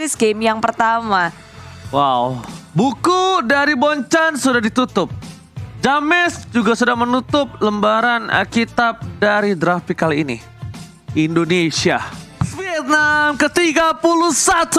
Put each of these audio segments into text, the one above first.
This game yang pertama. Wow, buku dari Bonchan sudah ditutup. James juga sudah menutup lembaran kitab dari draft pick kali ini. Indonesia, Vietnam ke-31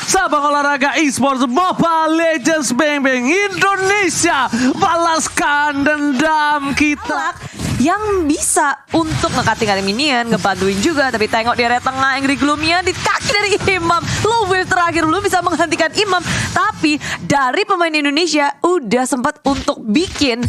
cabang olahraga esports Mobile Legends Bang Bang. Indonesia balaskan dendam kita. Yang bisa untuk ngekating minion, ngebantuin juga. Tapi tengok di area tengah Angry Gloomia di kaki dari Imam. Low wave terakhir belum bisa menghentikan Imam. Tapi dari pemain Indonesia udah sempat untuk bikin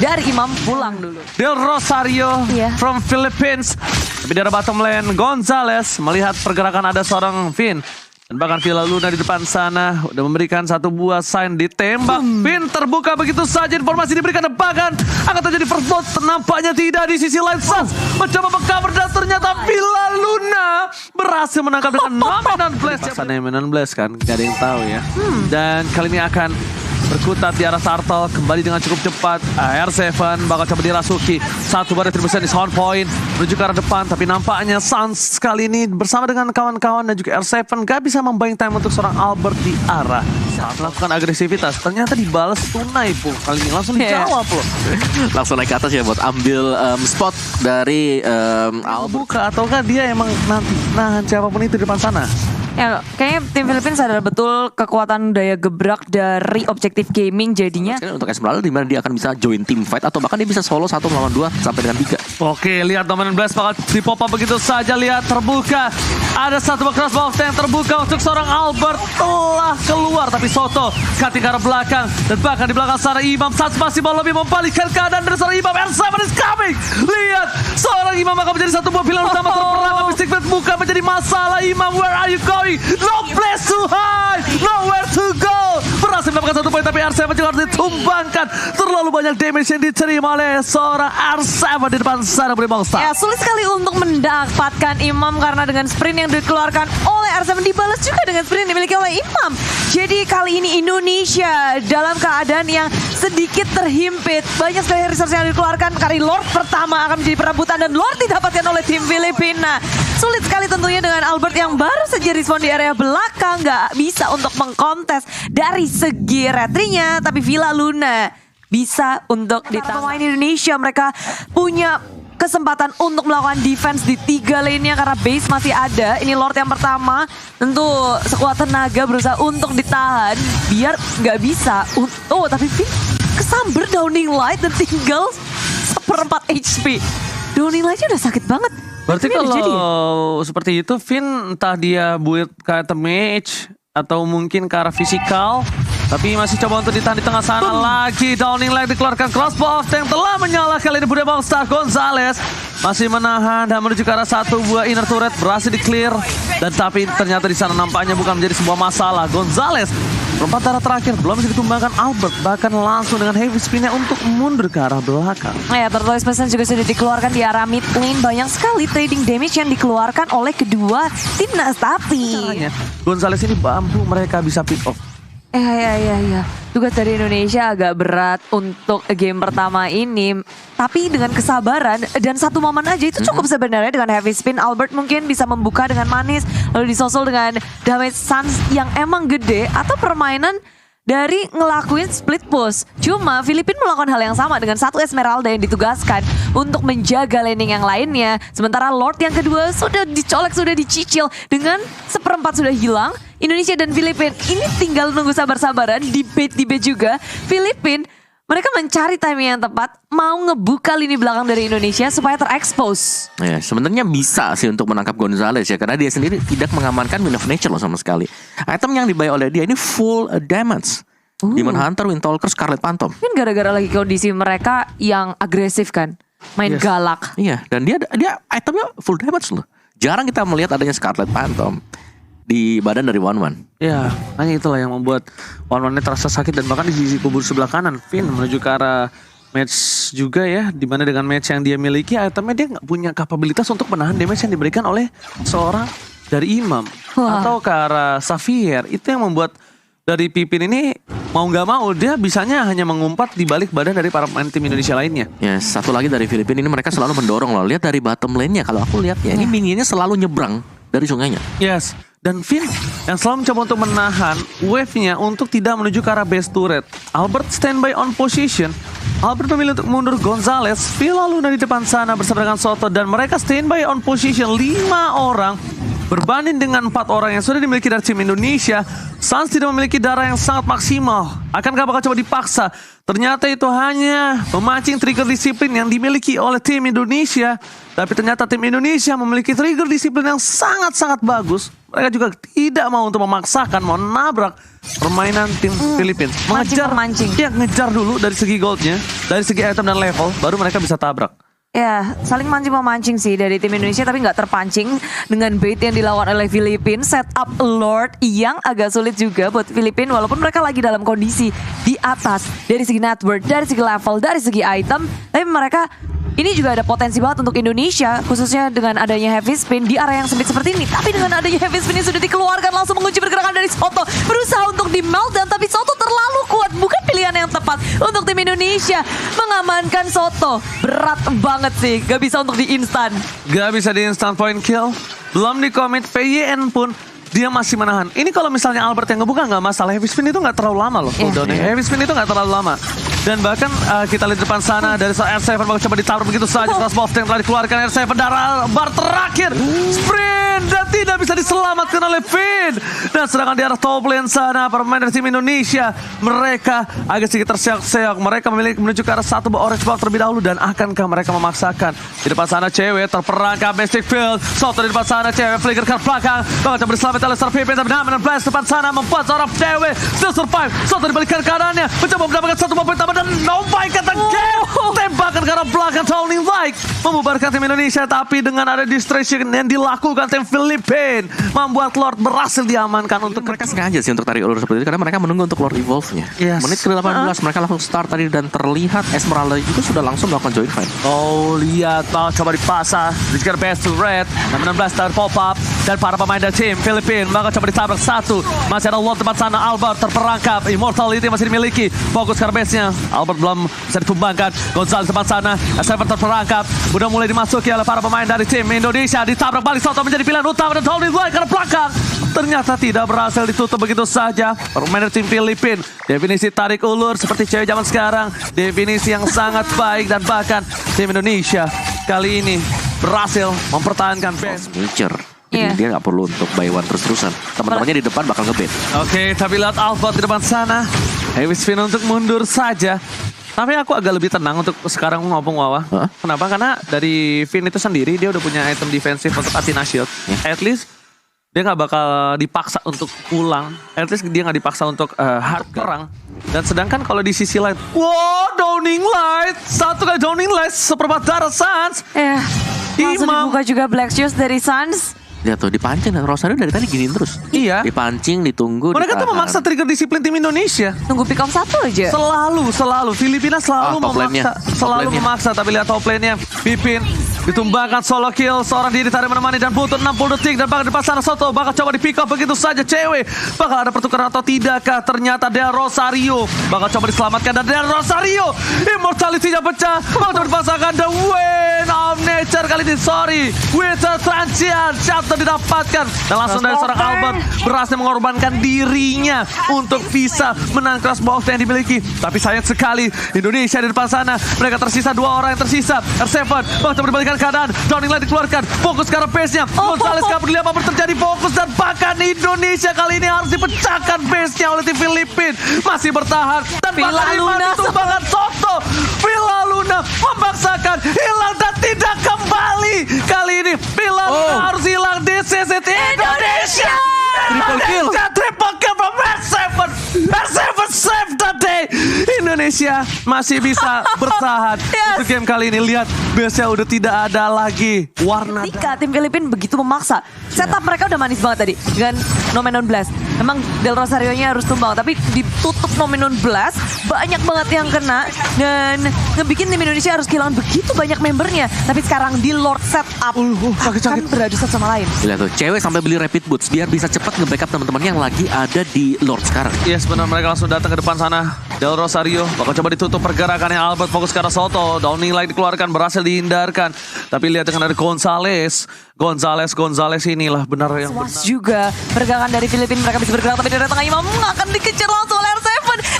dari Imam pulang dulu. Del Rosario from Philippines. Tapi dari bottom lane Gonzales melihat pergerakan ada seorang Finn. Dan bahkan Villa Luna di depan sana udah memberikan satu buah sign ditembak. Finn terbuka begitu saja, informasi diberikan tebakan. Akan terjadi first blood, nampaknya tidak di sisi lain. Sans mencoba mengcover dan ternyata Villa Luna berhasil menangkap dengan Nominant Blast. Sana Nominant Blast kan, gak ada yang tahu ya. Dan kali ini akan berkutat di arah Turtle, kembali dengan cukup cepat. R7 bakal coba dirasuki. Satu bar terbesar di sound point menuju ke arah depan, tapi nampaknya Sans kali ini bersama dengan kawan-kawan dan juga R7 gak bisa membayang time untuk seorang Albert di arah saat melakukan agresivitas. Ternyata dibalas tunai pun kali ini, langsung dijawab loh. Langsung naik ke atas ya buat ambil spot dari Albert. Buka ataukah dia emang nanti nahan siapapun itu di depan sana? Ya, kayaknya tim Filipina sadar betul kekuatan daya gebrak dari Objective Gaming jadinya. Untuk Esmeralda dimana dia akan bisa join team fight atau bahkan dia bisa solo 1 melawan 2 sampai dengan 3. Oke, lihat Dominant Blast bakal dipop up begitu saja. Lihat terbuka. Ada satu crossbow yang terbuka untuk seorang Albert telah keluar. Tapi Soto cutting ke arah belakang. Dan bahkan di belakang sana Imam Sans masih mau lebih membalikkan keadaan dari seorang Imam. R7 is coming. Lihat, seorang Imam akan menjadi satu buah pilihan utama terperang. Tapi Secret bukan menjadi masalah. Imam, where are you going? No place to hide, nowhere to go. Berhasil mendapatkan 1 poin, tapi R7 juga harus ditumbangkan. Terlalu banyak damage yang diterima oleh seorang R7 di depan sana Budi Monster. Ya, sulit sekali untuk mendapatkan Imam karena dengan sprint yang dikeluarkan oleh R7 dibalas juga dengan sprint yang dimiliki oleh Imam. Jadi kali ini Indonesia dalam keadaan yang sedikit terhimpit. Banyak sekali resource yang dikeluarkan. Kali Lord pertama akan menjadi perebutan dan Lord didapatkan oleh tim Filipina. Sulit sekali tentunya dengan Albert yang baru saja respon di area belakang. Nggak bisa untuk mengkontes dari segi retrinya. Tapi Villa Luna bisa untuk ditangkap. Pemain Indonesia mereka punya kesempatan untuk melakukan defense di 3 lane-nya karena base masih ada. Ini Lord yang pertama tentu sekuat tenaga berusaha untuk ditahan biar nggak bisa. Oh, tapi Finn kesamber Downing Light dan tinggal 1/4 HP. Downing Light-nya udah sakit banget. Berarti kalau seperti itu Finn entah dia build ke item mage atau mungkin ke arah fisikal, tapi masih coba untuk ditahan di tengah sana. Lagi Downing Light dikeluarkan, crossbow yang telah menyala kali ini Budi Monster. Gonzales masih menahan dan menuju ke arah satu buah inner turret, berhasil di clear. Dan tapi ternyata di sana nampaknya bukan menjadi sebuah masalah. Gonzales perempat darah terakhir belum bisa ditumbangkan Albert, bahkan langsung dengan heavy spin-nya untuk mundur ke arah belakang. Ya, Turtles Pesan juga sudah dikeluarkan di arah mid lane. Banyak sekali trading damage yang dikeluarkan oleh kedua timnas. Tapi caranya Gonzales ini bambu mereka bisa pick off. Ya. Tugas dari Indonesia agak berat untuk game pertama ini. Tapi dengan kesabaran dan satu momen aja itu cukup sebenarnya. Dengan heavy spin Albert mungkin bisa membuka dengan manis. Lalu disusul dengan damage Sans yang emang gede. Atau permainan dari ngelakuin split push. Cuma Filipina melakukan hal yang sama dengan satu Esmeralda yang ditugaskan untuk menjaga laning yang lainnya. Sementara Lord yang kedua sudah dicolek, sudah dicicil. Dengan 1/4 sudah hilang. Indonesia dan Filipina ini tinggal nunggu sabar-sabaran, debate juga. Filipina mereka mencari timing yang tepat, mau ngebuka lini belakang dari Indonesia supaya terekspos. Ya, sebenarnya bisa sih untuk menangkap Gonzales ya, karena dia sendiri tidak mengamankan Wind of Nature loh sama sekali. Item yang dibayar oleh dia ini full damage. Demon Hunter, Windtalker, Scarlet Phantom. Mungkin gara-gara lagi kondisi mereka yang agresif kan, main galak. Iya, dan dia itemnya full damage loh. Jarang kita melihat adanya Scarlet Phantom di badan dari One. Ya, hanya itulah yang membuat One-One terasa sakit. Dan bahkan di sisi kubur sebelah kanan Finn menuju ke arah match juga ya, dimana dengan match yang dia miliki itemnya dia nggak punya kapabilitas untuk menahan damage yang diberikan oleh seorang dari Imam. Atau ke arah Xavier. Itu yang membuat dari Pipin ini mau nggak mau dia bisanya hanya mengumpat di balik badan dari para pemain tim Indonesia lainnya. Ya, satu lagi dari Filipina ini mereka selalu mendorong loh. Lihat dari bottom lane-nya, kalau aku lihat ya, ini minionnya selalu nyebrang dari sungainya. Yes, Dan Finn yang selalu mencoba untuk menahan wave-nya untuk tidak menuju ke arah base turret. Albert standby on position. Albert memilih untuk mundur Gonzalez. Villa Luna di depan sana bersama dengan Soto. Dan mereka standby on position 5 orang. Berbanding dengan 4 orang yang sudah dimiliki dari tim Indonesia, Suns tidak memiliki darah yang sangat maksimal. Akankah bakal coba dipaksa? Ternyata itu hanya memancing trigger disiplin yang dimiliki oleh tim Indonesia. Tapi ternyata tim Indonesia memiliki trigger disiplin yang sangat-sangat bagus. Mereka juga tidak mau untuk memaksakan, mau nabrak permainan tim Philippines. Mancing. Ya, ngejar dulu dari segi goldnya, dari segi item dan level, baru mereka bisa tabrak. Ya, saling mancing-memancing sih dari tim Indonesia, tapi nggak terpancing dengan bait yang dilawan oleh Filipina. Setup Lord yang agak sulit juga buat Filipina, walaupun mereka lagi dalam kondisi di atas dari segi network, dari segi level, dari segi item, tapi mereka ini juga ada potensi banget untuk Indonesia, khususnya dengan adanya heavy spin di area yang sempit seperti ini. Tapi dengan adanya heavy spin yang sudah dikeluarkan, langsung mengunci pergerakan dari Soto, berusaha untuk di meltdown, tapi Soto terlalu kuat, bukan pilihan yang tepat untuk tim Indonesia mengamankan Soto. Berat banget sih, gak bisa untuk di instan. Gak bisa di instant point kill. Belum di commit, VYN pun dia masih menahan. Ini kalau misalnya Albert yang ngebuka nggak masalah. Heavy spin itu nggak terlalu lama loh. Heavy spin itu nggak terlalu lama. Dan bahkan kita lihat di depan sana dari R7 bakal coba ditabrak begitu saja. Crossbow yang telah dikeluarkan R7 darah bar terakhir. Sprint dan tidak bisa diselamatkan oleh Finn. Dan sedangkan di arah top lane sana pemain dari tim Indonesia, mereka agak sedikit terseok-seok. Mereka memilih menuju ke arah satu orange ball terlebih dahulu. Dan akankah mereka memaksakan? Di depan sana cewek terperangkap Mystic Field. Soto di depan sana cewek flicker ke belakang. Bakal coba diselamatkan oleh Star Pippen. Tapi Namen Blast depan sana membuat seorang cewek still survive. Soto dibalikan kanannya, mencoba mendapatkan satu momen tambah dan no bike at the game. Tembakan ke arah belakang Tony Like membubarkan tim Indonesia, tapi dengan ada distraction yang dilakukan tim Filipina membuat Lord berhasil diamankan. Untuk mereka sengaja sih untuk tarik ulur seperti itu karena mereka menunggu untuk Lord Evolve-nya. Menit ke-18 mereka langsung start tadi dan terlihat Esmeralda itu sudah langsung melakukan join fight. Oh lihat, coba dipasang dikejar best to red. 16 tahun pop up dan para pemain dari tim Filipina bakal coba ditabrak satu. Masih ada Lord tempat sana, Albert terperangkap, Immortality masih dimiliki, fokus ke base-nya. Albert belum bisa ditumbangkan. Gonzalez tempat sana, S7 terperangkap, udah mulai dimasuki oleh para pemain dari tim Indonesia. Ditabrak balik Soto menjadi pilihan utama dan Tony White ke belakang. Ternyata tidak berhasil ditutup begitu saja. Pemain dari tim Filipina, definisi tarik ulur seperti cewek zaman sekarang, definisi yang sangat baik. Dan bahkan tim Indonesia kali ini berhasil mempertahankan base. Major. Jadi dia nggak perlu untuk buy one terus-terusan. Teman-temannya di depan bakal nge-ban. Oke, tapi lihat Albert di depan sana. Heavy spin untuk mundur saja. Tapi aku agak lebih tenang untuk sekarang ngomong Wawa. Kenapa? Karena dari Finn itu sendiri dia udah punya item defensif untuk Athena Shield. At least dia nggak bakal dipaksa untuk pulang. At least dia nggak dipaksa untuk hard perang. Dan sedangkan kalau di sisi lain, wow, Downing Light, satu kali Downing Light, seperempat darah Suns. Langsung dibuka juga Black Shoes dari Suns. Lihat tuh dipancing dan Rosario dari tadi giniin terus. Iya. Dipancing, ditunggu. Mereka tuh memaksa trigger disiplin tim Indonesia. Tunggu pick off satu aja. Selalu. Filipina selalu memaksa. Tapi lihat top lane-nya. Pipin ditumbangkan solo kill. Seorang diri tarik menemani dan butuh 60 detik. Dan bakal di pasar Soto bakal coba di pick off begitu saja cewek. Bakal ada pertukaran atau tidakkah? Ternyata Del Rosario bakal coba diselamatkan. Dan Del Rosario immortality-nya pecah. Bakal coba dipasangkan. The Win of Nature kali ini. Sorry. Winter Transient. Didapatkan dan langsung dari seorang Albert berhasil mengorbankan dirinya untuk bisa menang crossbow yang dimiliki. Tapi sayang sekali Indonesia di depan sana, mereka tersisa 2 orang yang tersisa. R7 bakal dibalikan keadaan, Downing Light dikeluarkan, fokus ke arah base-nya. Gonzalez gak peduli apa terjadi, fokus dan bahkan Indonesia kali ini harus dipecahkan base-nya oleh tim Filipina. Masih bertahan dan bahkan Luna ditumbangkan Soto. Villa Luna memaksakan hilang dan tidak kembali. Kali ini Villa Luna harus hilang. This is it, Indonesia! Triple kill from R7! R7 save the day! Indonesia masih bisa bertahan. Untuk game kali ini, lihat base-nya udah tidak ada lagi warna. Ketika tim Filipina begitu memaksa, setup mereka udah manis banget tadi dengan Nomenon Blast. Memang Del Rosario-nya harus tumbang, tapi ditutup Nomenon Blast, banyak banget yang kena dan ngebikin tim Indonesia harus kehilangan begitu banyak membernya. Tapi sekarang di Lord setup akan beradu satu sama lain. Lihat tuh, cewek sampai beli rapid boots biar bisa cepat nge-backup teman-teman yang lagi ada di Lord sekarang. Yes, benar, mereka langsung datang ke depan sana. Del Rosario bakal coba ditutup pergerakannya. Albert fokus ke arah Soto. Downing Light dikeluarkan, berhasil dihindarkan. Tapi lihat dengan ada Gonzales. Gonzales inilah benar yang benar. Juga pergerakan dari Filipina, mereka bisa bergerak tapi dari tengah Imam akan dikejar langsung oleh R7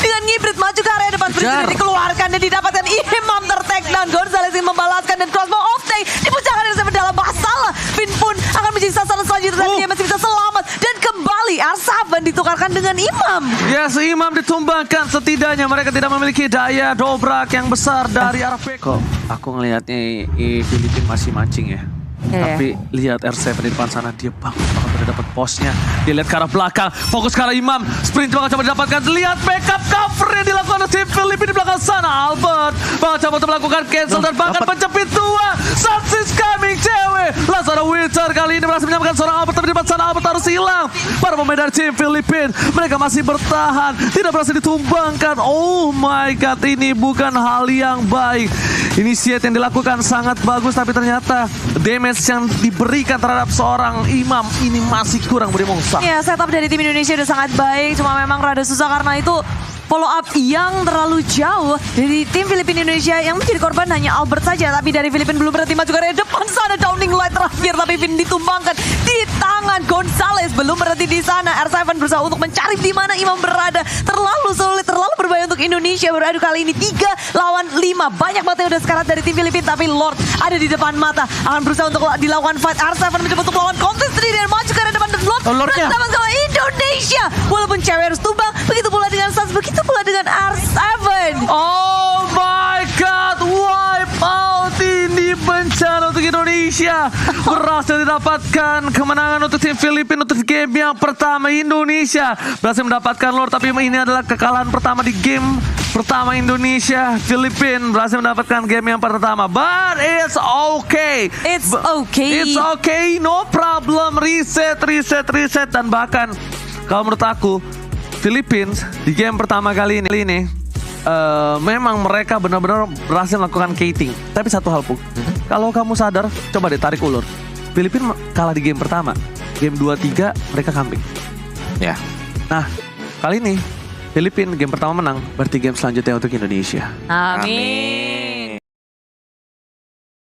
dengan ngibrit maju ke area depan. Sprint dikeluarkan dan didapatkan Imam ter-take down. Gonzales ingin membalaskan dan crossbow off take dipecahkan R7 dalam masalah. Finn pun akan menjadi sasaran selanjutnya tapi dia masih bisa selamat dan kembali R7 ditukarkan dengan Imam. Yes, Imam ditumbangkan. Setidaknya mereka tidak memiliki daya dobrak yang besar dari arah back. Kok aku ngelihatnya Filipina masih mancing ya. Tapi lihat R7 di depan sana, dia bagus banget udah dapat posnya. Dia lihat ke arah belakang, fokus ke arah Imam. Sprint bakal coba didapatkan. Lihat backup cover yang dilakukan oleh tim Filipina di belakang sana. Albert bakal coba untuk melakukan cancel dan bahkan penjepit dua. Success coming cewek. Langsung ada Winter kali ini berhasil menyamakan seorang Albert. Tapi di depan sana Albert harus hilang. Para pemain dari tim Filipina, mereka masih bertahan. Tidak berhasil ditumbangkan. Oh my god, ini bukan hal yang baik. Initiate yang dilakukan sangat bagus, tapi ternyata damage yang diberikan terhadap seorang Imam ini masih kurang beri mongsa. Ya, setup dari tim Indonesia udah sangat baik, cuma memang rada susah karena itu follow up yang terlalu jauh dari tim Filipina Indonesia. Yang menjadi korban hanya Albert saja, tapi dari Filipina belum berhenti maju ke area depan sana. Downing Light terakhir, tapi Vin ditumbangkan di tangan Gonzales. Belum berhenti di sana, R7 berusaha untuk mencari di mana Imam berada. Terlalu sulit, terlalu berbahaya untuk Indonesia. Beradu kali ini 3 lawan 5. Banyak banget yang udah sekarat dari tim Filipina, tapi Lord ada di depan mata. Akan berusaha untuk dilakukan fight. R7 mencoba untuk melawan konten sendiri dan maju ke area depan. Dan Lord bersama sama Indonesia. Walaupun cewek harus tumbang, begitu pula dengan Sans, begitu pula dengan R7. Oh my god, wipe out ini bencana untuk Indonesia. Berhasil didapatkan kemenangan untuk tim Filipina untuk game yang pertama. Indonesia berhasil mendapatkan Lord, tapi ini adalah kekalahan pertama di game pertama Indonesia. Filipina berhasil mendapatkan game yang pertama. But it's okay. It's okay. It's okay, no problem. Reset. Dan bahkan kalau menurut aku Filipina di game pertama kali ini memang mereka benar-benar berhasil melakukan skating. Tapi satu hal Puk, kalau kamu sadar, coba deh tarik ulur. Filipina kalah di game pertama, game 2-3 mereka comeback. Ya. Nah, kali ini Filipina game pertama menang, berarti game selanjutnya untuk Indonesia. Amin.